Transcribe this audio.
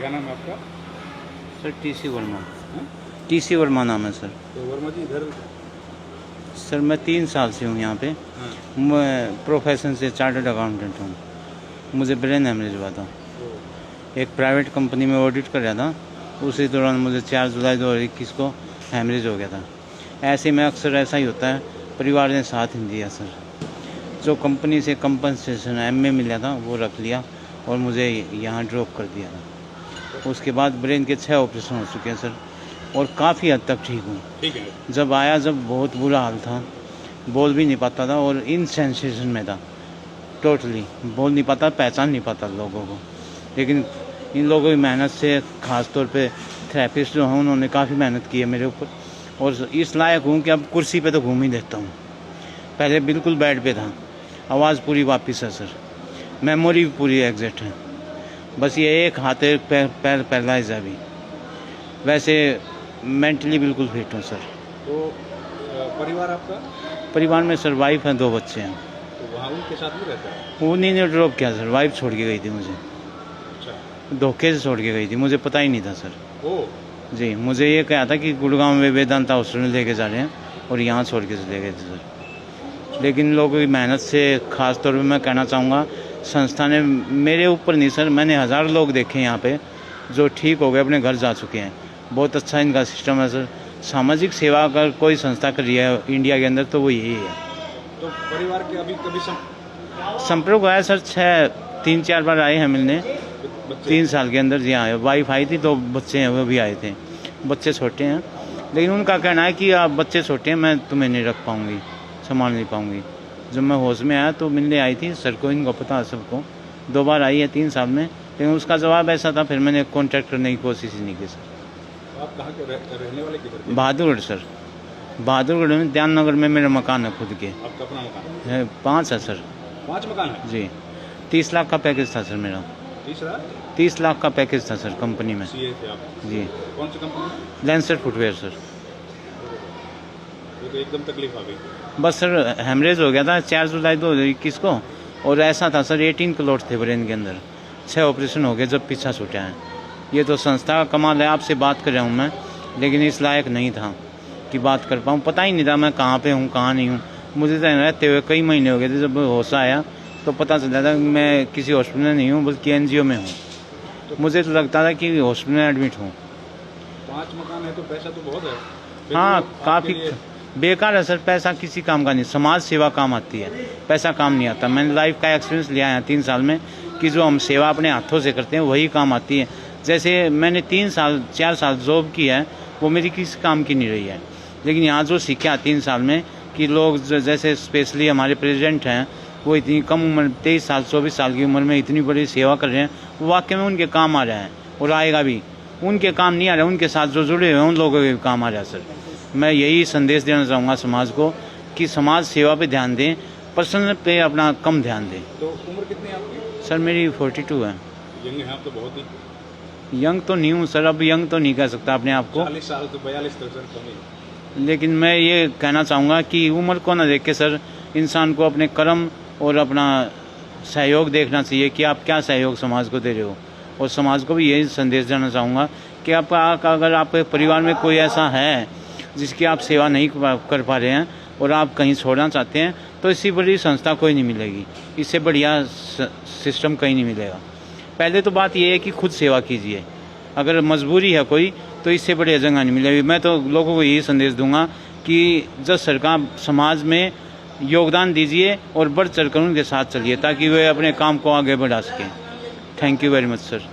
क्या नाम है आपका? Sir TC Verma. हाँ? टीसी वर्मा नाम है सर। तो वर्मा जी इधर। सर मैं 3 साल से हूँ यहाँ पे। हाँ। मैं प्रोफेशन से चार्टर्ड अकाउंटेंट हूँ। मुझे ब्रेन हेमरेज हुआ था। एक प्राइवेट कंपनी में ऑडिट कर रहा था, उसी दौरान मुझे 4 जुलाई 2021 को हेमरेज हो गया था। ऐसे में अक्सर ऐसा ही होता है, परिवार ने साथ नहीं दिया सर। जो कंपनी से कंपनसेशन एमए मिला था वो रख लिया और मुझे यहाँ ड्रॉप कर दिया था। उसके बाद ब्रेन के 6 ऑपरेशन हो चुके हैं सर, और काफ़ी हद तक ठीक हूँ। ठीक है। जब आया जब बहुत बुरा हाल था, बोल भी नहीं पाता था और इनसेंसेशन में था, टोटली बोल नहीं पाता, पहचान नहीं पाता लोगों को। लेकिन इन लोगों की मेहनत से, ख़ास तौर पे थेरेपिस्ट जो हैं उन्होंने काफ़ी मेहनत की है मेरे ऊपर, और इस लायक हूँ कि अब कुर्सी पे तो घूम ही देता हूँ। पहले बिल्कुल बेड पे था। आवाज़ पूरी वापस है सर, मेमोरी भी पूरी एग्जैक्ट है। बस ये एक हाथ पैर पैरालाइज है अभी। वैसे मेंटली बिल्कुल फिट हूँ सर। तो परिवार आपका? परिवार में सर वाइफ है, 2 बच्चे हैं। तो वहाँ उनके साथ भी रहता है? उन्हीं ने ड्रॉप किया सर, वाइफ छोड़ के गई थी मुझे। अच्छा। धोखे से छोड़ के गई थी, मुझे पता ही नहीं था सर। ओह जी, मुझे ये कहा था कि गुड़गांव में वेदांता हॉस्पिटल लेके जा रहे हैं और यहाँ छोड़ के चले गए थे सर। लेकिन लोगों की मेहनत से, ख़ास तौर पे मैं कहना चाहूँगा, संस्था ने, मेरे ऊपर नहीं सर, मैंने 1000 लोग देखे यहाँ पे जो ठीक हो गए, अपने घर जा चुके हैं। बहुत अच्छा इनका सिस्टम है सर। सामाजिक सेवा अगर कोई संस्था कर रही है इंडिया के अंदर तो वो यही है। तो परिवार के अभी कभी संपर्क आया सर, 3-4 बार आए हैं मिलने, 3 साल के अंदर। जी हाँ, वाइफ आई थी, 2 बच्चे हैं वो भी आए थे। बच्चे छोटे हैं, लेकिन उनका कहना है कि आप बच्चे छोटे हैं, मैं तुम्हें नहीं रख पाऊँगी, संभाल नहीं पाऊँगी। जब मैं होश में आया तो मिलने आई थी सर को, इनको पता है सबको। 2 बार आई है 3 साल में, लेकिन उसका जवाब ऐसा था, फिर मैंने कॉन्टैक्ट करने की कोशिश ही नहीं की सर। आप कहाँ के रहने वाले किधर के? बहादुरगढ़ सर, बहादुरगढ़ में ध्यान नगर में मेरा मकान है खुद के। आपका अपना मकान है? 5 है सर। 5 मकान है जी, 30 लाख का पैकेज था सर मेरा। तीसरा 30 लाख का पैकेज था सर कंपनी में। सीए थे आप? जी। कौन सी कंपनी? Lancer footwear sir. ये तो एकदम तकलीफ आ गई। बस सर हेमरेज हो गया था 4 जुलाई 2021 को, और ऐसा था सर 18 क्लोट थे ब्रेन के अंदर। 6 ऑपरेशन हो गए जब पीछा छूटा है। ये तो संस्था का कमाल है, आपसे बात कर रहा हूँ मैं, लेकिन इस लायक नहीं था कि बात कर पाऊँ। पता ही नहीं था मैं कहाँ पे हूँ कहाँ नहीं हूँ। मुझे तो रहते हुए कई महीने हो गए थे। जब होश आया तो पता चला था कि मैं किसी हॉस्पिटल में नहीं हूँ, बल्कि एनजीओ में हूँ। मुझे तो लगता था कि हॉस्पिटल में एडमिट हूँ। 5 मकान है तो पैसा तो बहुत है। हाँ, काफ़ी बेकार है सर, पैसा किसी काम का नहीं। समाज सेवा काम आती है, पैसा काम नहीं आता। मैंने लाइफ का एक्सपीरियंस लिया है 3 साल में कि जो हम सेवा अपने हाथों से करते हैं वही काम आती है। जैसे मैंने 4 साल जॉब की है, वो मेरी किसी काम की नहीं रही है, लेकिन यहाँ जो सीखा 3 साल में कि लोग जैसे स्पेशली हमारे प्रेसिडेंट हैं, वो इतनी कम उम्र 23 साल 24 साल की उम्र में इतनी बड़ी सेवा कर रहे हैं, वो वाकई में उनके काम आ रहा है और आएगा भी। उनके काम नहीं आ रहा है, उनके साथ जो जुड़े हुए हैं उन लोगों के काम आ रहा है सर। मैं यही संदेश देना चाहूँगा समाज को कि समाज सेवा पे ध्यान दें, पर्सनल पे अपना कम ध्यान दें। तो उम्र कितनी है आपकी? सर मेरी 42 है। यंग हैं आप तो बहुत ही। यंग तो नहीं हूँ सर, अब यंग तो नहीं कह सकता अपने आप को। 40 साल तो 42 तक सर कम ही। लेकिन मैं ये कहना चाहूँगा कि उम्र को ना देख के सर, इंसान को अपने कर्म और अपना सहयोग देखना चाहिए कि आप क्या सहयोग समाज को दे रहे हो। और समाज को भी यही संदेश देना चाहूँगा कि अगर आपके परिवार में कोई ऐसा है जिसकी आप सेवा नहीं कर पा रहे हैं और आप कहीं छोड़ना चाहते हैं, तो इससे बड़ी संस्था कोई नहीं मिलेगी, इससे बढ़िया सिस्टम कहीं नहीं मिलेगा। पहले तो बात यह है कि खुद सेवा कीजिए। अगर मजबूरी है कोई तो इससे बढ़िया जगह नहीं मिलेगी। मैं तो लोगों को यही संदेश दूंगा कि जब सरकार समाज में योगदान दीजिए और बढ़ चढ़कर उनके साथ चलिए ताकि वे अपने काम को आगे बढ़ा सकें। Thank you very much sir.